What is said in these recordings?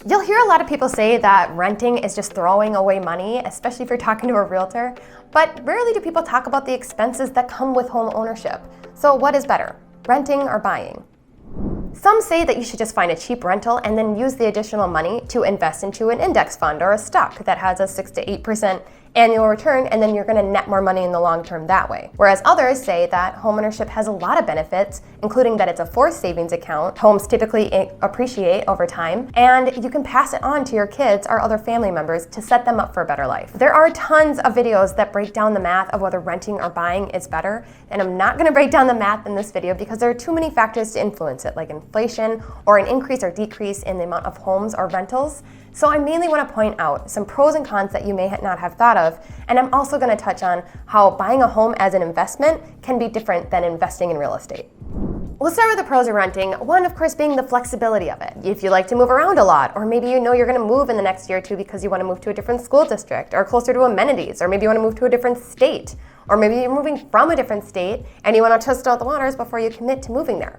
You'll hear a lot of people say that renting is just throwing away money, especially if you're talking to a realtor, but rarely do people talk about the expenses that come with home ownership. So what is better, renting or buying? Some say that you should just find a cheap rental and then use the additional money to invest into an index fund or a stock that has a 6 to 8% annual return, and then you're going to net more money in the long term that way. Whereas others say that homeownership has a lot of benefits, including that it's a forced savings account, homes typically appreciate over time, and you can pass it on to your kids or other family members to set them up for a better life. There are tons of videos that break down the math of whether renting or buying is better, and I'm not going to break down the math in this video because there are too many factors to influence it, like inflation or an increase or decrease in the amount of homes or rentals. So I mainly want to point out some pros and cons that you may not have thought of, and I'm also going to touch on how buying a home as an investment can be different than investing in real estate. We'll start with the pros of renting. One, of course, being the flexibility of it. If you like to move around a lot, or maybe you know you're going to move in the next year or two because you want to move to a different school district or closer to amenities, or maybe you want to move to a different state, or maybe you're moving from a different state and you want to test out the waters before you commit to moving there.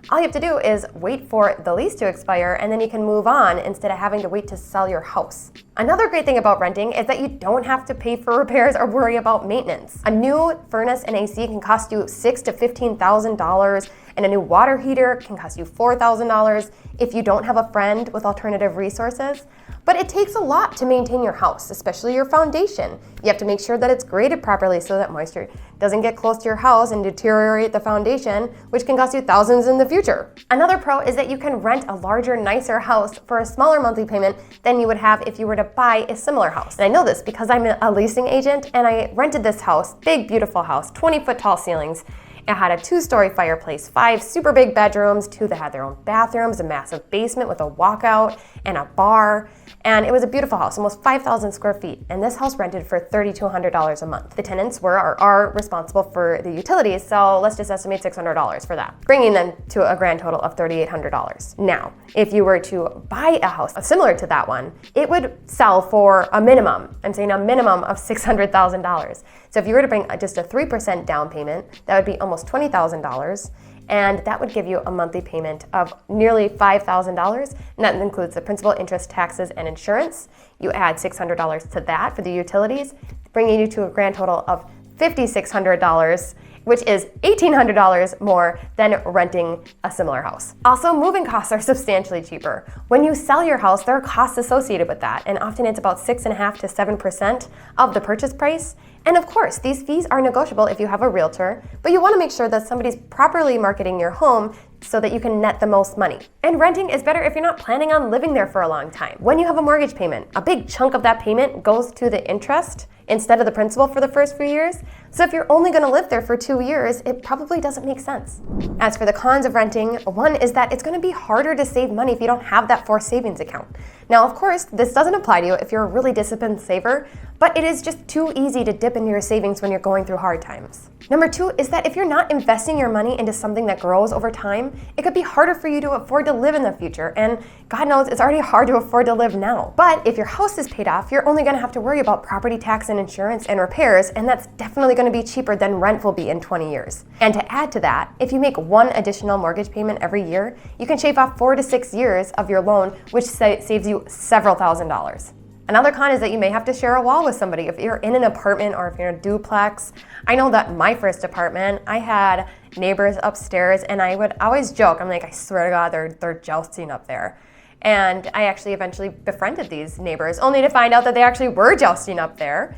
All you have to do is wait for the lease to expire, and then you can move on instead of having to wait to sell your house. Another great thing about renting is that you don't have to pay for repairs or worry about maintenance. A new furnace and AC can cost you $6,000 to $15,000, and a new water heater can cost you $4,000 if you don't have a friend with alternative resources. But it takes a lot to maintain your house, especially your foundation. You have to make sure that it's graded properly so that moisture doesn't get close to your house and deteriorate the foundation, which can cost you thousands in the future. Another pro is that you can rent a larger, nicer house for a smaller monthly payment than you would have if you were to buy a similar house. And I know this because I'm a leasing agent, and I rented this house, big, beautiful house, 20-foot tall ceilings. It had a 2-story fireplace, 5 super big bedrooms, 2 that had their own bathrooms, a massive basement with a walkout and a bar. And it was a beautiful house, almost 5,000 square feet. And this house rented for $3,200 a month. The tenants are responsible for the utilities, so let's just estimate $600 for that, bringing them to a grand total of $3,800. Now, if you were to buy a house similar to that one, it would sell for a minimum, I'm saying a minimum of $600,000. So if you were to bring just a 3% down payment, that would be almost $20,000. And that would give you a monthly payment of nearly $5,000, and that includes the principal, interest, taxes, and insurance. You add $600 to that for the utilities, bringing you to a grand total of $5,600, which is $1,800 more than renting a similar house. Also, moving costs are substantially cheaper. When you sell your house, there are costs associated with that, and often it's about 6.5% to 7% of the purchase price. And of course, these fees are negotiable if you have a realtor, but you want to make sure that somebody's properly marketing your home so that you can net the most money. And renting is better if you're not planning on living there for a long time. When you have a mortgage payment, a big chunk of that payment goes to the interest instead of the principal for the first few years. So if you're only going to live there for 2 years, it probably doesn't make sense. As for the cons of renting, one is that it's going to be harder to save money if you don't have that forced savings account. Now, of course, this doesn't apply to you if you're a really disciplined saver, but it is just too easy to dip into your savings when you're going through hard times. Number 2 is that if you're not investing your money into something that grows over time, it could be harder for you to afford to live in the future, and God knows it's already hard to afford to live now. But if your house is paid off, you're only going to have to worry about property tax and insurance and repairs, and that's definitely going to be cheaper than rent will be in 20 years. And to add to that, if you make one additional mortgage payment every year, you can shave off 4 to 6 years of your loan, which saves you several $1,000s. Another con is that you may have to share a wall with somebody. If you're in an apartment or if you're in a duplex. I know that my first apartment, I had neighbors upstairs, and I would always joke, I'm like, I swear to God, they're jousting up there. And I actually eventually befriended these neighbors, only to find out that they actually were jousting up there.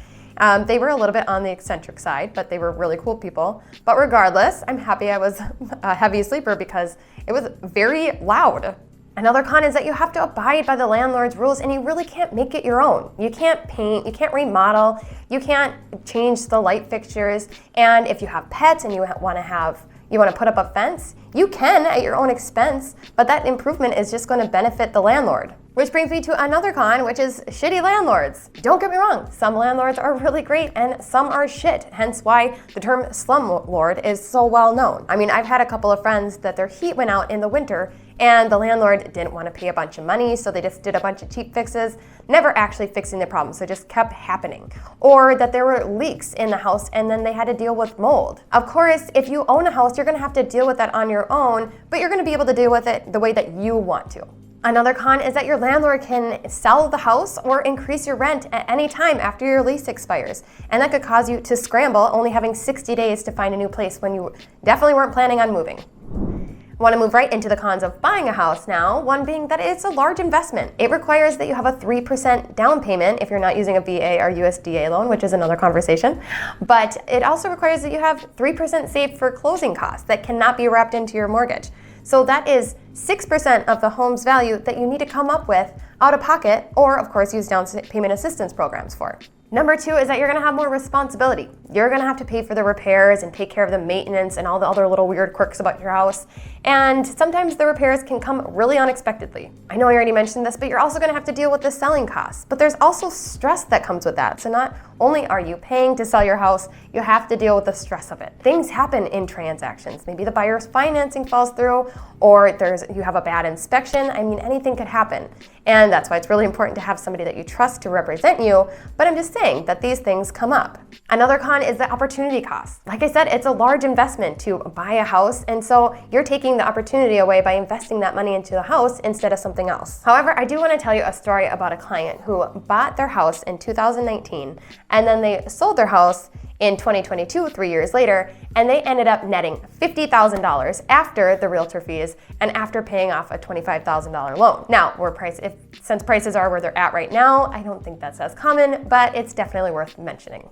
They were a little bit on the eccentric side, but they were really cool people. But regardless, I'm happy I was a heavy sleeper because it was very loud. Another con is that you have to abide by the landlord's rules, and you really can't make it your own. You can't paint, you can't remodel, you can't change the light fixtures, and if you have pets and you want to put up a fence, you can at your own expense, but that improvement is just going to benefit the landlord. Which brings me to another con, which is shitty landlords. Don't get me wrong, some landlords are really great and some are shit, hence why the term slumlord is so well known. I mean, I've had a couple of friends that their heat went out in the winter and the landlord didn't want to pay a bunch of money, so they just did a bunch of cheap fixes, never actually fixing the problem, so it just kept happening. Or that there were leaks in the house and then they had to deal with mold. Of course, if you own a house, you're going to have to deal with that on your own, but you're going to be able to deal with it the way that you want to. Another con is that your landlord can sell the house or increase your rent at any time after your lease expires. And that could cause you to scramble, only having 60 days to find a new place when you definitely weren't planning on moving. I want to move right into the cons of buying a house now, one being that it's a large investment. It requires that you have a 3% down payment if you're not using a VA or USDA loan, which is another conversation. But it also requires that you have 3% saved for closing costs that cannot be wrapped into your mortgage. So that is 6% of the home's value that you need to come up with out of pocket, or of course use down payment assistance programs for. Number 2 is that you're gonna have more responsibility. You're gonna have to pay for the repairs and take care of the maintenance and all the other little weird quirks about your house. And sometimes the repairs can come really unexpectedly. I know I already mentioned this, but you're also gonna have to deal with the selling costs. But there's also stress that comes with that. So not only are you paying to sell your house, you have to deal with the stress of it. Things happen in transactions. Maybe the buyer's financing falls through, or you have a bad inspection. I mean, anything could happen. And that's why it's really important to have somebody that you trust to represent you. But I'm just saying that these things come up. Another con is the opportunity cost. Like I said, it's a large investment to buy a house, and so you're taking the opportunity away by investing that money into the house instead of something else. However, I do want to tell you a story about a client who bought their house in 2019, and then they sold their house in 2022, 3 years later, and they ended up netting $50,000 after the realtor fees and after paying off a $25,000 loan. Now, since prices are where they're at right now, I don't think that's as common, but it's definitely worth mentioning.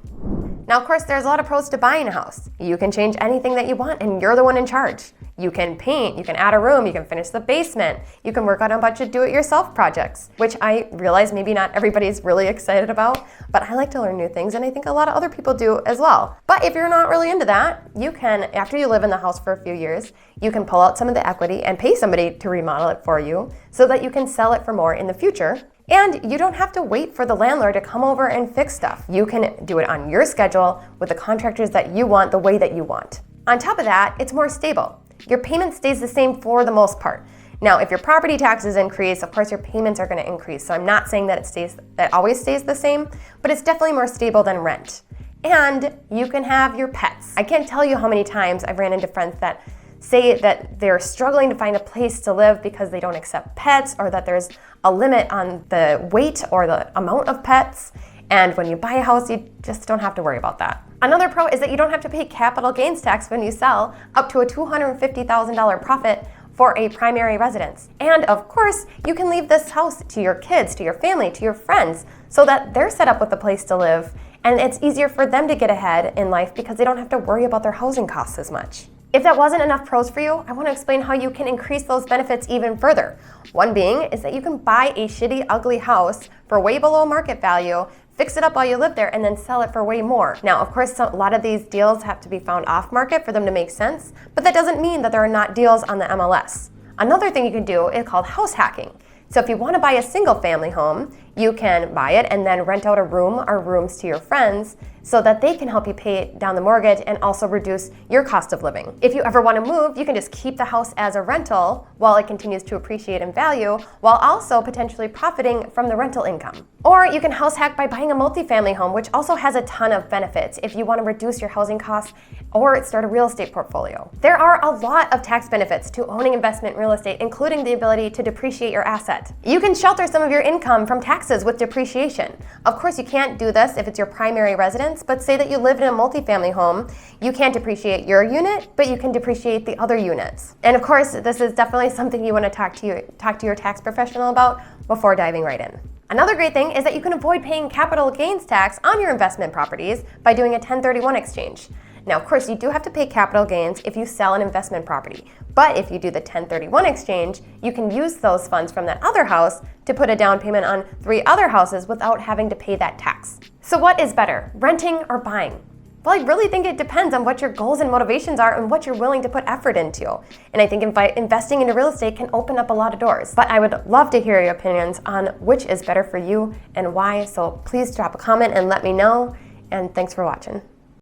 Now, of course, there's a lot of pros to buying a house. You can change anything that you want, and you're the one in charge. You can paint, you can add a room, you can finish the basement, you can work on a bunch of do-it-yourself projects, which I realize maybe not everybody's really excited about, but I like to learn new things, and I think a lot of other people do as well. But if you're not really into that, you can, after you live in the house for a few years, you can pull out some of the equity and pay somebody to remodel it for you so that you can sell it for more in the future. And you don't have to wait for the landlord to come over and fix stuff. You can do it on your schedule with the contractors that you want, the way that you want. On top of that, it's more stable. Your payment stays the same for the most part. Now, if your property taxes increase, of course your payments are going to increase. So I'm not saying that it always stays the same, but it's definitely more stable than rent. And you can have your pets. I can't tell you how many times I've ran into friends that say that they're struggling to find a place to live because they don't accept pets, or that there's a limit on the weight or the amount of pets. And when you buy a house, you just don't have to worry about that. Another pro is that you don't have to pay capital gains tax when you sell up to a $250,000 profit for a primary residence. And of course, you can leave this house to your kids, to your family, to your friends, so that they're set up with a place to live, and it's easier for them to get ahead in life because they don't have to worry about their housing costs as much. If that wasn't enough pros for you, I want to explain how you can increase those benefits even further. One being is that you can buy a shitty, ugly house for way below market value, fix it up while you live there, and then sell it for way more. Now, of course, a lot of these deals have to be found off market for them to make sense, but that doesn't mean that there are not deals on the MLS. Another thing you can do is called house hacking. So if you want to buy a single family home, you can buy it and then rent out a room or rooms to your friends so that they can help you pay down the mortgage and also reduce your cost of living. If you ever want to move, you can just keep the house as a rental while it continues to appreciate in value, while also potentially profiting from the rental income. Or you can house hack by buying a multifamily home, which also has a ton of benefits if you want to reduce your housing costs or start a real estate portfolio. There are a lot of tax benefits to owning investment real estate, including the ability to depreciate your asset. You can shelter some of your income from taxes with depreciation. Of course, you can't do this if it's your primary residence, but say that you live in a multifamily home, you can't depreciate your unit, but you can depreciate the other units. And of course, this is definitely something you want to talk to your tax professional about before diving right in. Another great thing is that you can avoid paying capital gains tax on your investment properties by doing a 1031 exchange. Now, of course, you do have to pay capital gains if you sell an investment property, but if you do the 1031 exchange, you can use those funds from that other house to put a down payment on 3 other houses without having to pay that tax. So what is better, renting or buying? Well, I really think it depends on what your goals and motivations are and what you're willing to put effort into. And I think investing into real estate can open up a lot of doors. But I would love to hear your opinions on which is better for you and why. So please drop a comment and let me know. And thanks for watching.